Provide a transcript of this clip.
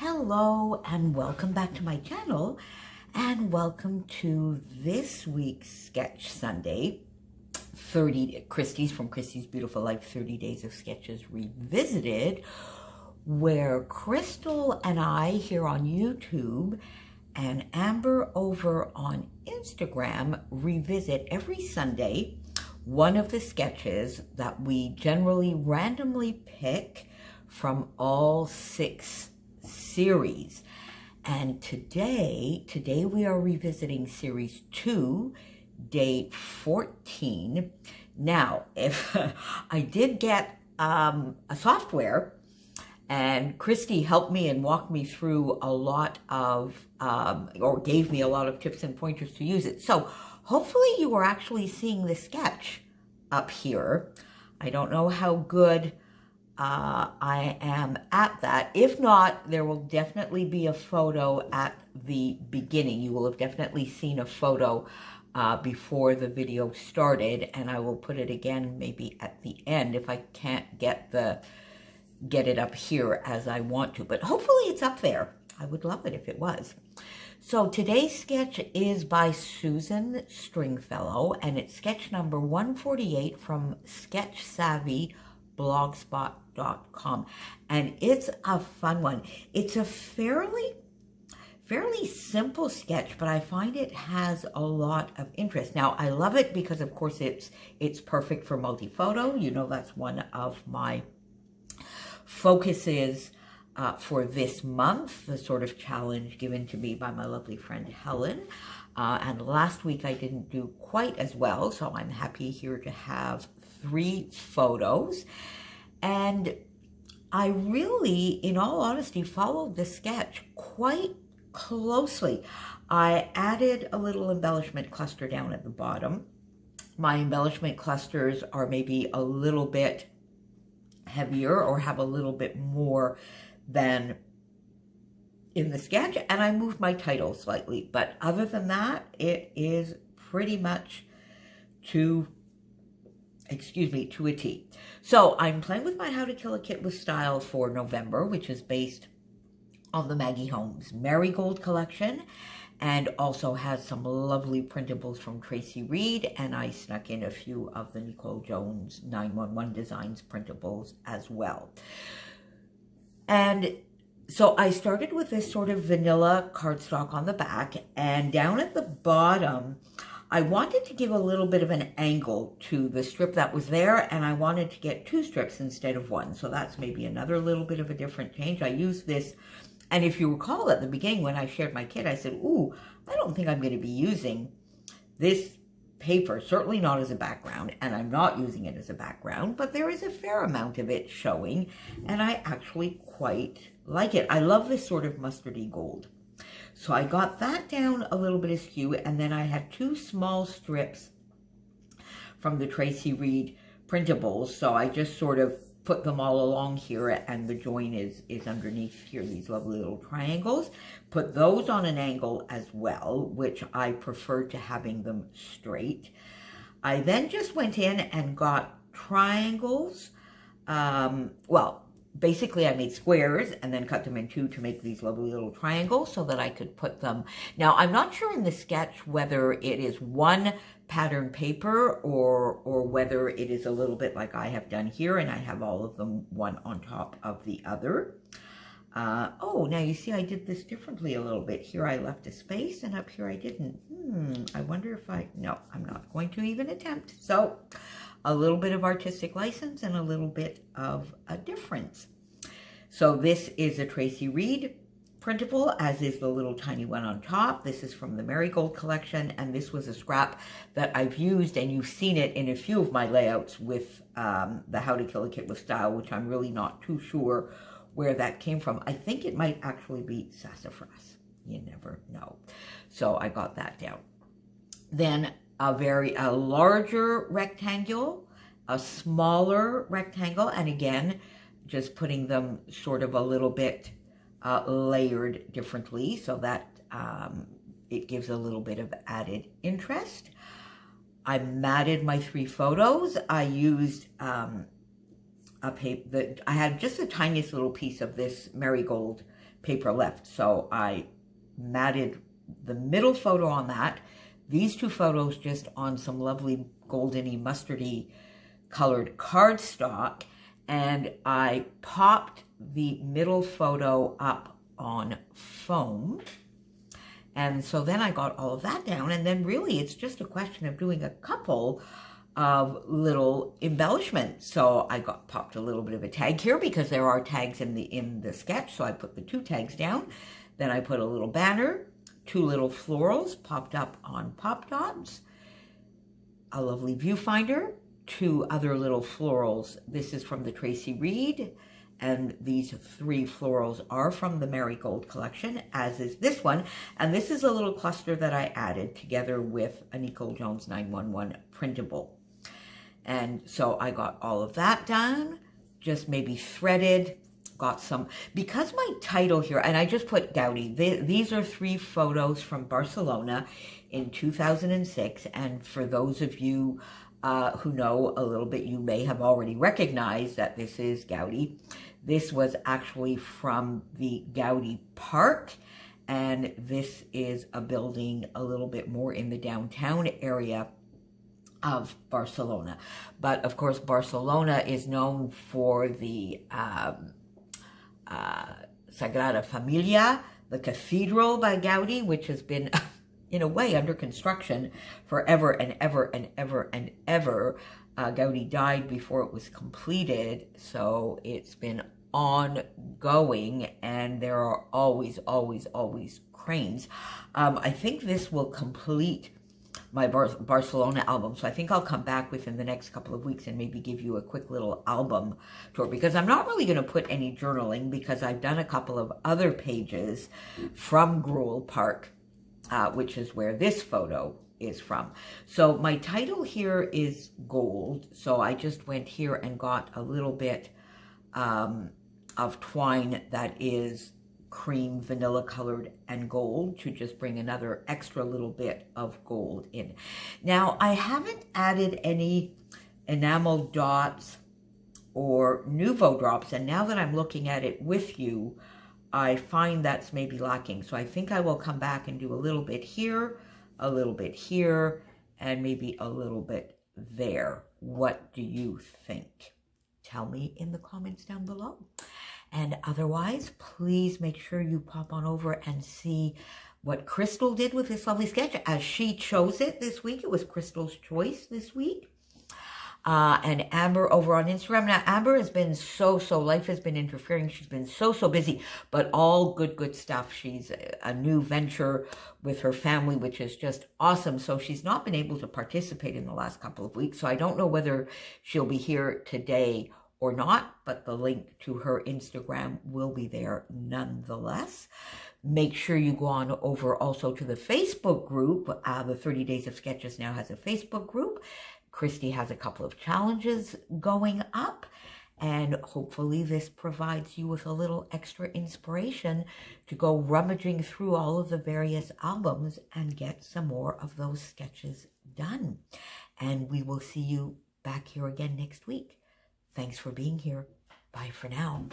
Hello and welcome back to my channel, and welcome to this week's Sketch Sunday, Christie's Beautiful Life 30 Days of Sketches Revisited, where Crystal and I here on YouTube and Amber over on Instagram revisit every Sunday one of the sketches that we generally randomly pick from all 6 series. And today we are revisiting series 2, day 14. Now, if I did get a software, and Christy helped me and walked me through a lot of, or gave me a lot of tips and pointers to use it. So hopefully you are actually seeing the sketch up here. I don't know how good I am at that. If not, there will definitely be a photo at the beginning. You will have definitely seen a photo before the video started, and I will put it again maybe at the end if I can't get it up here as I want to. But hopefully it's up there. I would love it if it was. So today's sketch is by Susan Stringfellow, and it's sketch number 148 from Sketch Savvy blogspot.com, and it's a fun one. It's a fairly simple sketch, but I find it has a lot of interest. Now, I love it because, of course, it's perfect for multi-photo. You know, that's one of my focuses for this month, the sort of challenge given to me by my lovely friend Helen. And last week I didn't do quite as well, so I'm happy here to have 3 photos. And I really, in all honesty, followed the sketch quite closely. I added a little embellishment cluster down at the bottom. My embellishment clusters are maybe a little bit heavier or have a little bit more than in the sketch, and I moved my title slightly, but other than that, it is pretty much to a T. So I'm playing with my How to Kill a Kit with Style for November, which is based on the Maggie Holmes Marigold collection, and also has some lovely printables from Tracy Reed, and I snuck in a few of the Nicole Jones 911 Designs printables as well. And so I started with this sort of vanilla cardstock on the back, and down at the bottom, I wanted to give a little bit of an angle to the strip that was there, and I wanted to get 2 strips instead of 1. So that's maybe another little bit of a different change. I used this, and if you recall at the beginning when I shared my kit, I said, ooh, I don't think I'm going to be using this paper, certainly not as a background, and I'm not using it as a background, but there is a fair amount of it showing, and I actually quite like it. I love this sort of mustardy gold. So I got that down a little bit askew, and then I had 2 small strips from the Tracy Reed printables, so I just sort of put them all along here, and the join is underneath here, these lovely little triangles. Put those on an angle as well, which I prefer to having them straight. I then just went in and got triangles. Well, basically I made squares and then cut them in 2 to make these lovely little triangles so that I could put them. Now, I'm not sure in the sketch whether it is one pattern paper or whether it is a little bit like I have done here, and I have all of them one on top of the other. Oh, now you see I did this differently a little bit. Here I left a space, and up here I didn't. I wonder if no, I'm not going to even attempt. So a little bit of artistic license and a little bit of a difference. So this is a Tracy Reed printable, as is the little tiny one on top. This is from the Marigold collection, and this was a scrap that I've used, and you've seen it in a few of my layouts with the How to Kill a Kit with Style, which I'm really not too sure where that came from. I think it might actually be sassafras. You never know. So I got that down. Then a larger rectangle, a smaller rectangle, and again, just putting them sort of a little bit layered differently so that it gives a little bit of added interest. I matted my 3 photos. I used a paper that I had just the tiniest little piece of this Marigold paper left. So I matted the middle photo on that, these two photos just on some lovely goldeny, mustardy colored cardstock, and I popped the middle photo up on foam. And so then I got all of that down, and then really it's just a question of doing a couple of little embellishments. So I popped a little bit of a tag here because there are tags in the sketch, so I put the 2 tags down. Then I put a little banner, 2 little florals popped up on pop dots, a lovely viewfinder, 2 other little florals. This is from the Tracy Reed, and these 3 florals are from the Marigold collection, as is this one. And this is a little cluster that I added together with a Nicole Jones 911 printable. And so I got all of that done, just maybe threaded, got some, because my title here, and I just put GAUDI, these are 3 photos from Barcelona in 2006. And for those of you who know a little bit, you may have already recognized that this is GAUDI. This was actually from the GAUDI Park, and this is a building a little bit more in the downtown area of Barcelona. But of course, Barcelona is known for the Sagrada Familia, the cathedral by Gaudi, which has been in a way under construction forever and ever and ever and ever. Gaudi died before it was completed, so it's been ongoing, and there are always cranes. I think this will complete my Barcelona album, so I think I'll come back within the next couple of weeks and maybe give you a quick little album tour, because I'm not really going to put any journaling, because I've done a couple of other pages from Gruel Park, which is where this photo is from. So my title here is Gold, so I just went here and got a little bit of twine that is cream, vanilla colored, and gold to just bring another extra little bit of gold in. Now, I haven't added any enamel dots or Nouveau drops, and now that I'm looking at it with you, I find that's maybe lacking. So I think I will come back and do a little bit here, a little bit here, and maybe a little bit there. What do you think? Tell me in the comments down below. And otherwise, please make sure you pop on over and see what Crystal did with this lovely sketch, as she chose it this week. It was Crystal's choice this week. And Amber over on Instagram. Now, Amber has been life has been interfering. She's been so busy, but all good stuff. She's a new venture with her family, which is just awesome. So she's not been able to participate in the last couple of weeks. So I don't know whether she'll be here today or not, but the link to her Instagram will be there nonetheless. Make sure you go on over also to the Facebook group. The 30 Days of Sketches now has a Facebook group. Christy has a couple of challenges going up, and hopefully this provides you with a little extra inspiration to go rummaging through all of the various albums and get some more of those sketches done. And we will see you back here again next week. Thanks for being here. Bye for now.